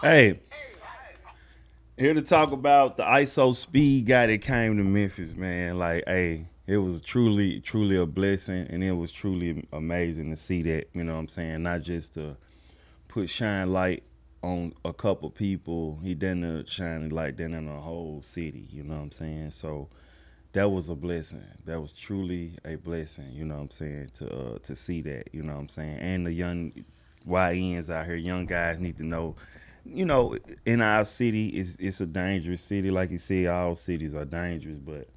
Hey, here to talk about the IShowSpeed guy that came to Memphis, man. Like, hey, it was truly, truly a blessing, and it was truly amazing to see that. You know what I'm saying? Not just to put shine light on a couple people, he didn't shine light then on the whole city. You know what I'm saying? So that was a blessing. That was truly a blessing. You know what I'm saying? To see that. You know what I'm saying? And the young YNs out here, young guys need to know, in our city, it's a dangerous city. Like you said, all cities are dangerous, but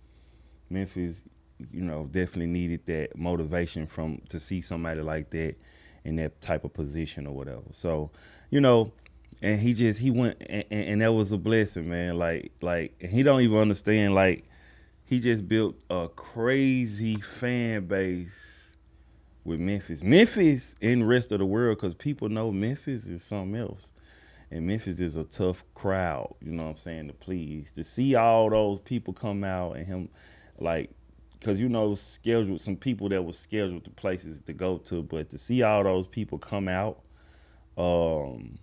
Memphis, definitely needed that motivation from to see somebody like that in that type of position or whatever. So, you know, and he went and that was a blessing, man. Like and he don't even understand. Like he just built a crazy fan base with Memphis and the rest of the world, because people know Memphis is something else. And Memphis is a tough crowd, you know what I'm saying, to please. To see all those people come out and him, like, because, scheduled, some people that was scheduled to places to go to, but to see all those people come out, um,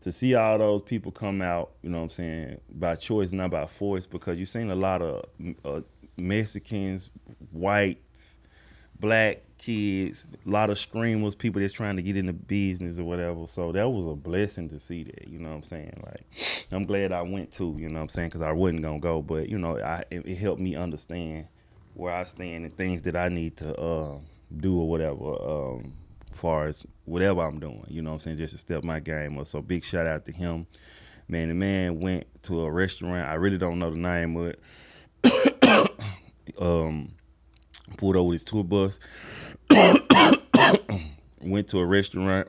you know what I'm saying, by choice, not by force, because you've seen a lot of Mexicans, whites, black kids, a lot of screamers, people that's trying to get into business or whatever. So that was a blessing to see that. You know what I'm saying? Like, I'm glad I went to. You know what I'm saying? Because I wasn't gonna go, but it helped me understand where I stand and things that I need to do or whatever. As far as whatever I'm doing, you know what I'm saying, just to step my game up. So big shout out to him. Man, the man went to a restaurant. I really don't know the name of it. um, Pulled over his tour bus, went to a restaurant,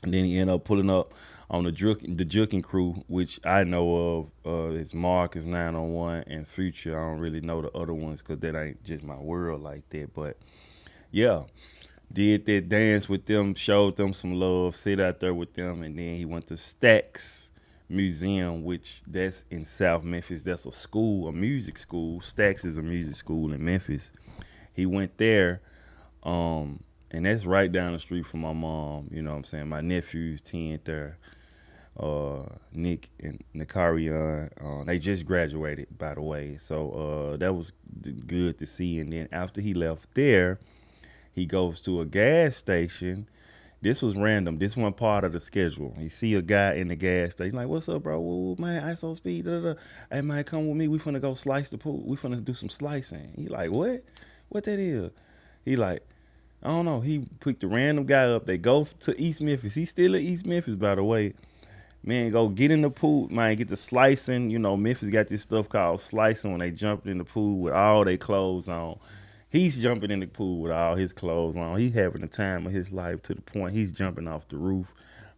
and then he ended up pulling up on the Juking crew, which I know of. It's Marcus 901 and Future. I don't really know the other ones because that ain't just my world like that. But yeah, did that dance with them, showed them some love, sit out there with them, and then he went to Stax Museum, which that's in South Memphis. That's a school, a music school. Stax is a music school in Memphis. He went there, and that's right down the street from my mom. You know what I'm saying? My nephews tend there. Nick and Nicarion, they just graduated, by the way. So that was good to see. And then after he left there, he goes to a gas station. This was random. This one part of the schedule. He see a guy in the gas station. Like, what's up, bro? Whoa, man, IShowSpeed. Da, da, da. Hey, man, come with me. We finna go slice the pool. We finna do some slicing. He like, what? What that is? He like, I don't know. He picked a random guy up. They go to East Memphis. He's still in East Memphis, by the way. Man, go get in the pool, man, get the slicing. Memphis got this stuff called slicing when they jump in the pool with all their clothes on. He's jumping in the pool with all his clothes on. He's having the time of his life to the point he's jumping off the roof.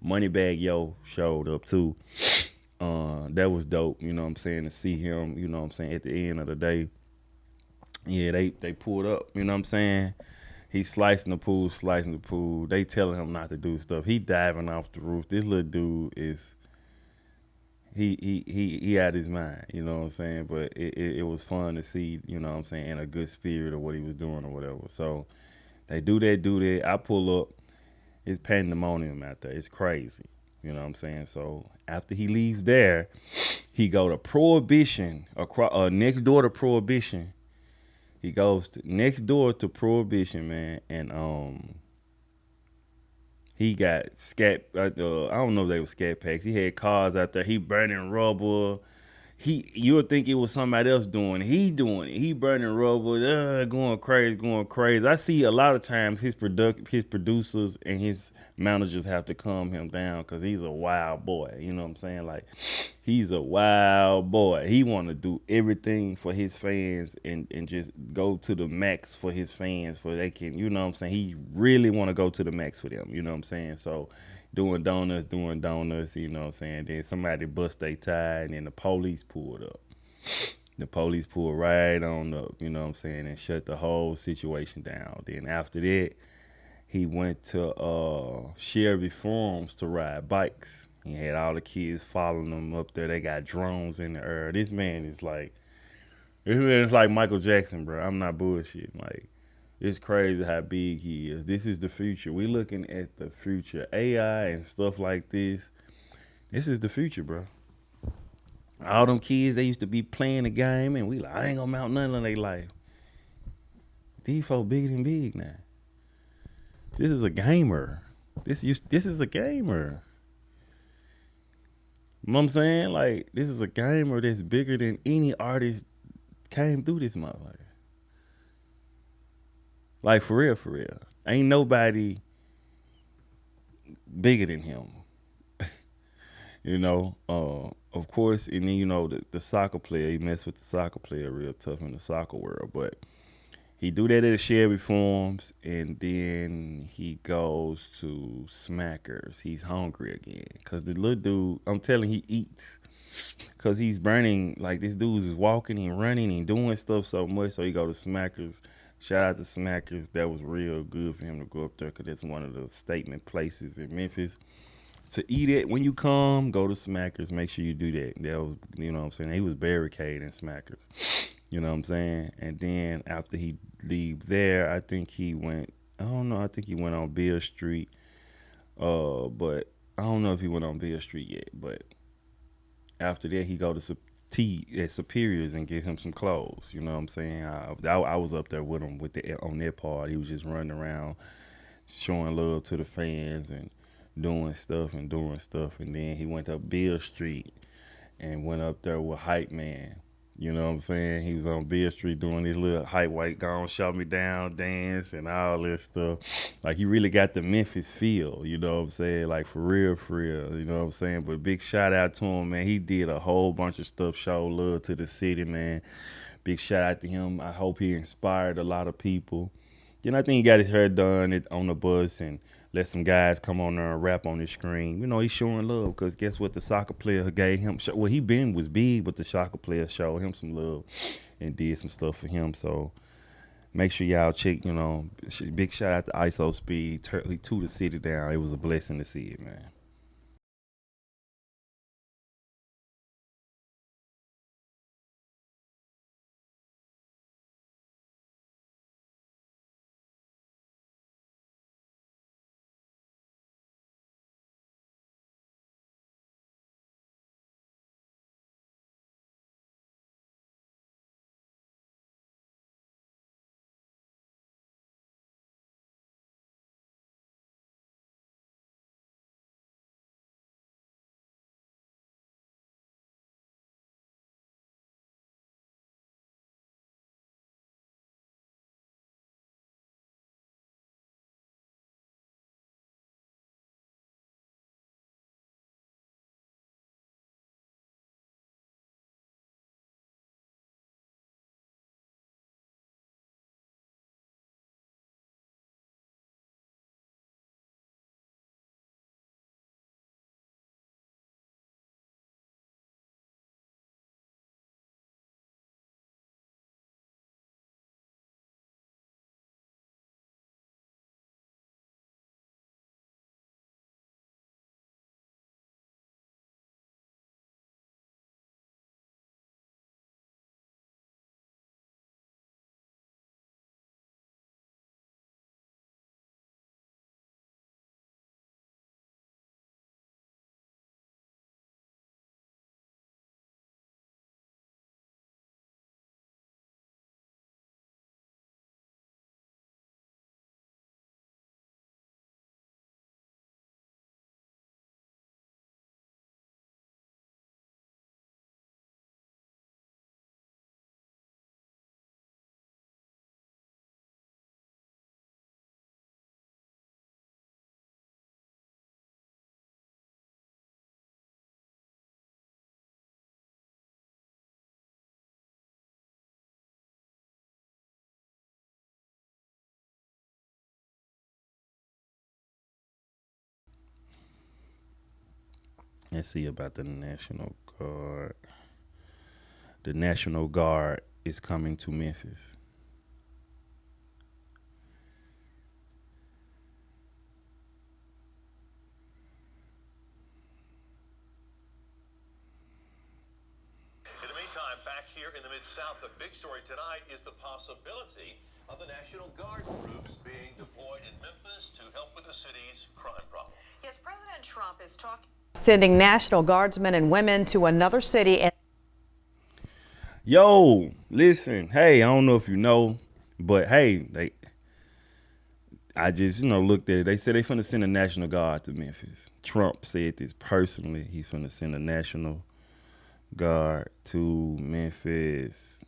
Moneybag Yo showed up too. That was dope, you know what I'm saying, to see him, you know what I'm saying, at the end of the day. Yeah, they pulled up, you know what I'm saying? He's slicing the pool. They telling him not to do stuff. He diving off the roof. This little dude is he out his mind, you know what I'm saying? But it was fun to see, you know what I'm saying, in a good spirit of what he was doing or whatever. So they do that. I pull up, it's pandemonium out there. It's crazy. You know what I'm saying? So after he leaves there, he go to Prohibition, across next door to Prohibition. He goes next door to Prohibition, man, and he got scat. I don't know if they were scat packs. He had cars out there. He burning rubber. You would think it was somebody else doing it. He doing it. He burning rubber, going crazy, going crazy. I see a lot of times his producers and his managers have to calm him down because he's a wild boy. You know what I'm saying? Like, he's a wild boy. He want to do everything for his fans and just go to the max for his fans for they can. You know what I'm saying? He really want to go to the max for them. You know what I'm saying? So doing donuts, you know what I'm saying? Then somebody bust their tie and then the police pulled up. The police pulled right on up, you know what I'm saying, and shut the whole situation down. Then after that, he went to Shelby Farms to ride bikes. He had all the kids following him up there. They got drones in the air. This man is like Michael Jackson, bro. I'm not bullshitting. Like, It's crazy how big he is. This is the future. We're looking at the future. AI and stuff like this. This is the future, bro. All them kids, they used to be playing the game, and we like, I ain't gonna mount nothing in their life. These folks bigger than big now. This is a gamer. This is a gamer. You know what I'm saying? Like, this is a gamer that's bigger than any artist came through this motherfucker. Like, for real, for real. Ain't nobody bigger than him. You know, of course, and then the soccer player. He messed with the soccer player real tough in the soccer world, but he do that at Shelby Farms, and then he goes to Smackers. He's hungry again, cause the little dude, I'm telling, he eats, cause he's burning. Like, this dude is walking and running and doing stuff so much, so he go to Smackers. Shout out to Smackers. That was real good for him to go up there, cause that's one of the statement places in Memphis to eat it. When you come, go to Smackers. Make sure you do that. That was, what I'm saying. He was barricading Smackers. You know what I'm saying? And then after he leave there, I think he went. I don't know. I think he went on Beale Street. But I don't know if he went on Beale Street yet. But after that, he go to T at Superiors and get him some clothes. You know what I'm saying? I was up there with him on that part. He was just running around, showing love to the fans and doing stuff and doing stuff. And then he went up Beale Street and went up there with Hype Man. You know what I'm saying? He was on Beale Street doing his little hype white gone, shut me down dance and all this stuff. Like, he really got the Memphis feel, you know what I'm saying? Like, for real, you know what I'm saying? But big shout out to him, man. He did a whole bunch of stuff, show love to the city, man. Big shout out to him. I hope he inspired a lot of people. Then I think he got his hair done on the bus and let some guys come on there and rap on the screen. You know, he's showing love, because guess what? The soccer player gave him, well, was big, but the soccer player showed him some love and did some stuff for him. So make sure y'all check, big shout out to IShowSpeed. He tore the city down. It was a blessing to see it, man. Let's see about the National Guard. The National Guard is coming to Memphis. In the meantime, back here in the Mid-South, the big story tonight is the possibility of the National Guard troops being deployed in Memphis to help with the city's crime problem. Yes, President Trump is talking sending National Guardsmen and women to another city. And Yo, listen, hey, I don't know if you know, but hey, I just, looked at it. They said they finna send a National Guard to Memphis. Trump said this personally. He's finna send a National Guard to Memphis.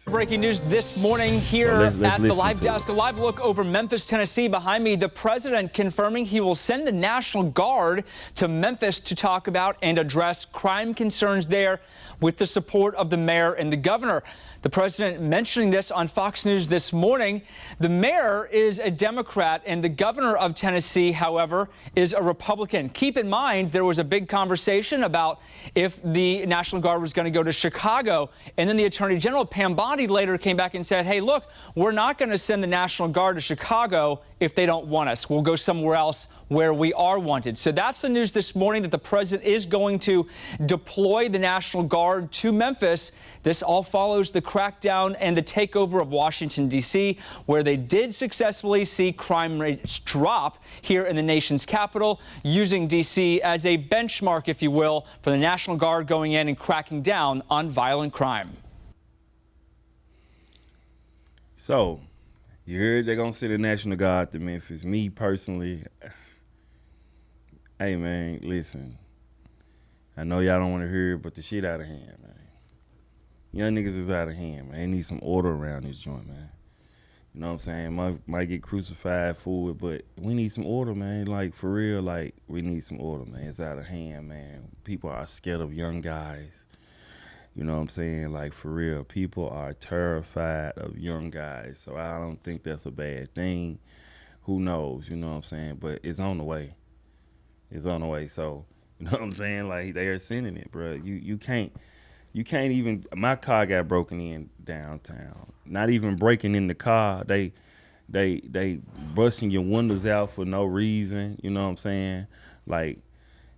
Breaking news this morning here at the Live Desk. A live look over Memphis, Tennessee. Behind me, the president confirming he will send the National Guard to Memphis to talk about and address crime concerns there with the support of the mayor and the governor. The president mentioning this on Fox News this morning. The mayor is a Democrat and the governor of Tennessee, however, is a Republican. Keep in mind, there was a big conversation about if the National Guard was going to go to Chicago. And then the Attorney General, Pam Bondi, later came back and said, hey, look, we're not going to send the National Guard to Chicago if they don't want us. We'll go somewhere else where we are wanted. So that's the news this morning, that the president is going to deploy the National Guard to Memphis. This all follows the crackdown and the takeover of Washington, D.C., where they did successfully see crime rates drop here in the nation's capital, using D.C. as a benchmark, if you will, for the National Guard going in and cracking down on violent crime. So, you heard they're going to send the National Guard to Memphis. Me, personally, hey, man, listen. I know y'all don't want to hear it, but the shit out of hand, man. Young niggas is out of hand, man. They need some order around this joint, man. You know what I'm saying? Might get crucified for it, but we need some order, man. Like, for real, like, we need some order, man. It's out of hand, man. People are scared of young guys. You know what I'm saying? Like, for real, people are terrified of young guys. So I don't think that's a bad thing. Who knows? You know what I'm saying? But it's on the way. It's on the way. So, you know what I'm saying? Like, they are sending it, bro. You can't even, my car got broken in downtown. Not even breaking in the car. They busting your windows out for no reason. You know what I'm saying? Like,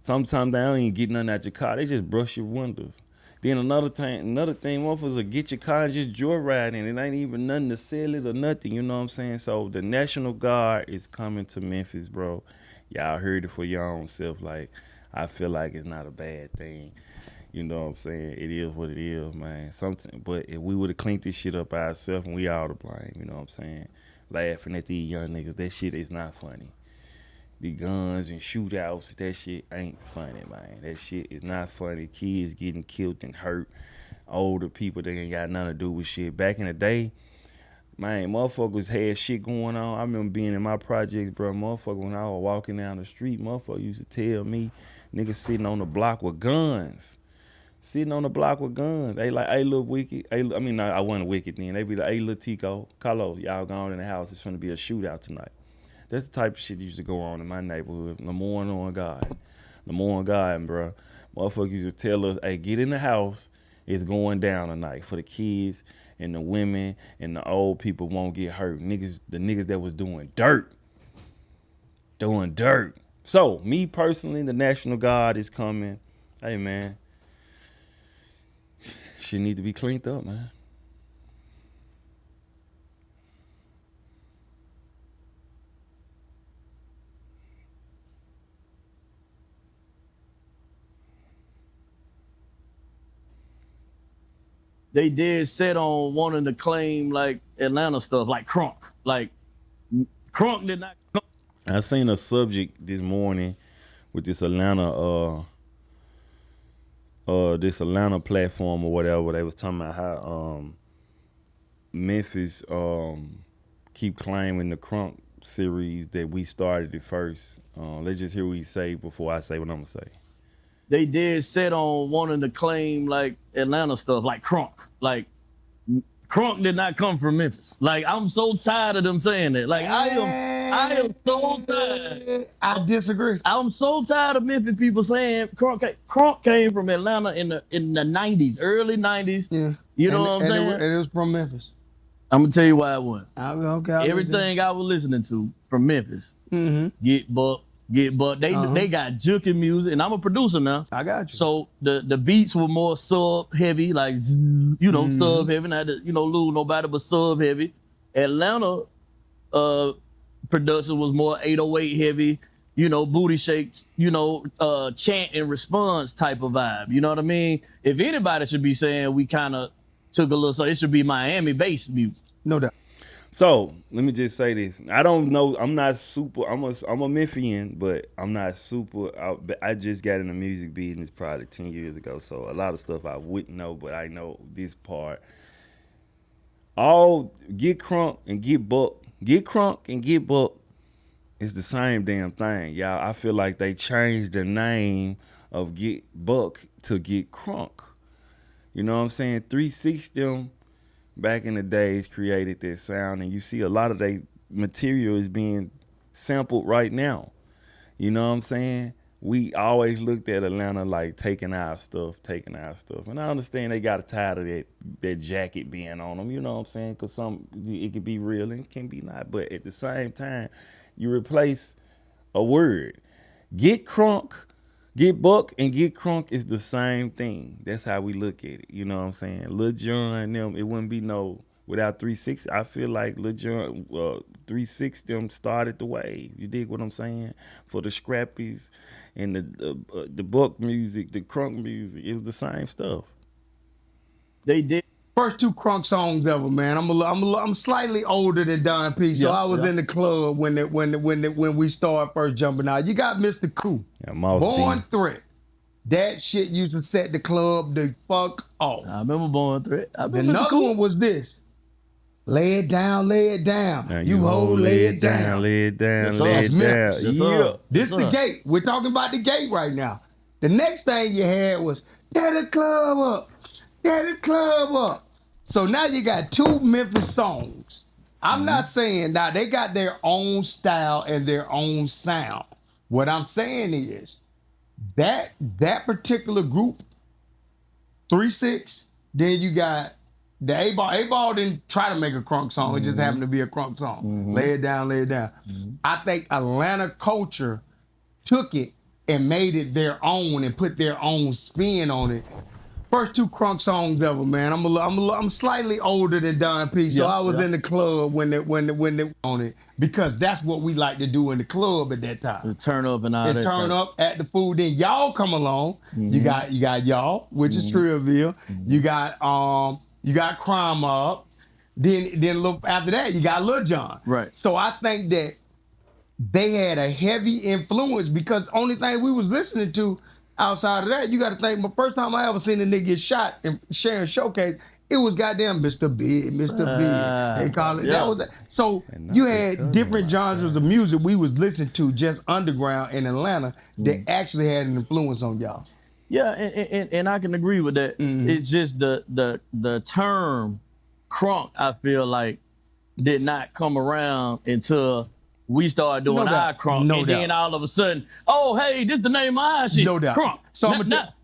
sometimes they don't even get nothing out your car. They just brush your windows. Then another thing, motherfuckers will get your car and just joyride in. It ain't even nothing to sell it or nothing, you know what I'm saying? So the National Guard is coming to Memphis, bro. Y'all heard it for your own self. Like, I feel like it's not a bad thing. You know what I'm saying? It is what it is, man. But if we would have cleaned this shit up ourselves, and we all to blame, you know what I'm saying? Laughing at these young niggas, that shit is not funny. The guns and shootouts, that shit ain't funny, man. That shit is not funny. Kids getting killed and hurt. Older people, they ain't got nothing to do with shit. Back in the day, man, motherfuckers had shit going on. I remember being in my projects, bro. Motherfucker, when I was walking down the street, motherfucker used to tell me, niggas sitting on the block with guns. Sitting on the block with guns. They like, hey, little Wicked. Hey, I mean, no, I wasn't Wicked then. They be like, hey, little Tico, Carlo, y'all gone in the house. It's finna be a shootout tonight. That's the type of shit used to go on in my neighborhood. Lamorne on God. Lamorne God, bro. Motherfuckers used to tell us, hey, get in the house. It's going down tonight for the kids and the women and the old people won't get hurt. The niggas that was doing dirt. Doing dirt. So, me personally, the National Guard is coming. Hey, man. Shit need to be cleaned up, man. They did set on wanting to claim like Atlanta stuff, like crunk. Like crunk did not. I seen a subject this morning with this Atlanta platform or whatever. They was talking about how Memphis keep claiming the crunk series that we started it first. Let's just hear what he say before I say what I'm gonna say. They did set on wanting to claim like Atlanta stuff, like crunk. Like crunk did not come from Memphis. Like, I'm so tired of them saying that. Like, I am so tired. I disagree. I'm so tired of Memphis people saying crunk came from Atlanta in the 90s, early 90s. Yeah. You know what I'm saying? It was from Memphis. I'm gonna tell you why it wasn't. Okay. Everything I was listening to from Memphis, Get Buck. They got juking music, and I'm a producer now. I got you. So the beats were more sub heavy, like sub heavy, not to lose nobody, but sub heavy. Atlanta production was more 808 heavy, booty shakes, chant and response type of vibe. You know what I mean? If anybody should be saying we kind of took a little, so it should be Miami-based music. No doubt. So let me just say this. I don't know. I'm not super. I'm a Memphian, but I'm not super. I just got in the music business probably 10 years ago. So a lot of stuff I wouldn't know, but I know this part. All get crunk and get buck. Get crunk and get buck. It's the same damn thing, y'all. I feel like they changed the name of get buck to get crunk. You know what I'm saying? 360 them back in the days created that sound, and you see a lot of their material is being sampled right now. You know what I'm saying? We always looked at Atlanta like taking our stuff. And I understand they got tired of that jacket being on them, you know what I'm saying? Because it can be real and it can be not. But at the same time, you replace a word. Get crunk, get buck, and get crunk is the same thing. That's how we look at it. You know what I'm saying? Lil Jon, them, it wouldn't be no, without 360. I feel like Lil Jon, 360 them started the wave. You dig what I'm saying? For the scrappies and the buck music, the crunk music, it was the same stuff. They did. First two crunk songs ever, man. I'm slightly older than Don P, so I was in the club when we started first jumping out. You got Mr. Cool, Born Threat. That shit used to set the club the fuck off. I remember Born Threat. Another one was this. Lay it down, lay it down. Now you hold, lay it down. Lay it down, Yes, lay it down. Yes, Yeah. This the gate. We're talking about the gate right now. The next thing you had was tear the club up, tear the club up. So now you got two Memphis songs. I'm not saying now they got their own style and their own sound. What I'm saying is that particular group, 3-6, then you got the A-Ball. A-Ball didn't try to make a crunk song. It just happened to be a crunk song. Lay it down, lay it down. I think Atlanta culture took it and made it their own and put their own spin on it. First two crunk songs ever, man. I'm slightly older than Don P, so I was in the club when they on it, because that's what we like to do in the club at that time. The turn up and all that. Turn up at the food. Then y'all come along. You got y'all, which is Trillville. You got Crime Mob. Then look after that, you got Lil Jon. Right. So I think that they had a heavy influence, because only thing we was listening to outside of that, you got to think, the first time I ever seen a nigga get shot in Sharon Showcase, it was goddamn Mr. Big, Mr. Big. They call it. Yeah. That was it. So you had different genres of music we was listening to just underground in Atlanta that actually had an influence on y'all. Yeah, and I can agree with that. It's just the term crunk, I feel like, did not come around until we started doing our crunk, then all of a sudden, oh hey, this the name of our shit. No doubt. Crunk. So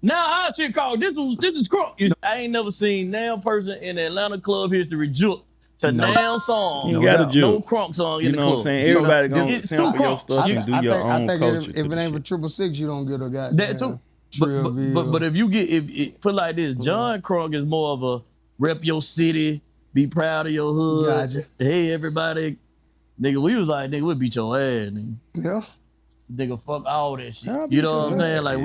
now our shit called this is crunk. I ain't never seen now person in Atlanta club history juke to now song. You gotta juke. No crunk song in the club. You know what I'm saying? Everybody gonna it's sample too your crunk. stuff and do your own culture. If it ain't for 666, you don't get a goddamn. That too. But if you get if put like this, John Crunk is more of a rep your city, be proud of your hood. Gotcha. Hey everybody, nigga, we was like, nigga, we'll beat your ass, nigga. Yeah. Nigga, fuck all that shit. You know what I'm saying? Like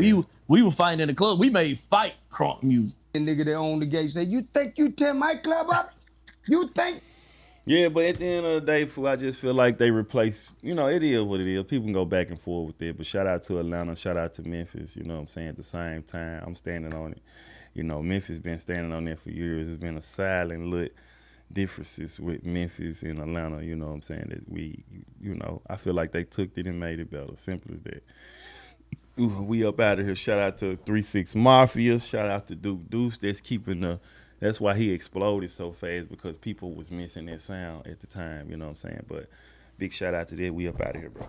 we were fighting in the club. We made fight crunk music. The nigga that owned the gate said, "You think you tear my club up? You think?" Yeah, but at the end of the day, fool, I just feel like they replace, it is what it is. People can go back and forth with it, but shout out to Atlanta, shout out to Memphis, you know what I'm saying? At the same time, I'm standing on it. Memphis been standing on that for years. It's been a silent lit differences with Memphis and Atlanta, you know what I'm saying? That we, I feel like they took it and made it better. Simple as that. We up out of here. Shout out to 3-6 Mafia. Shout out to Duke Deuce. That's why he exploded so fast, because people was missing that sound at the time, you know what I'm saying? But big shout out to that. We up out of here, bro.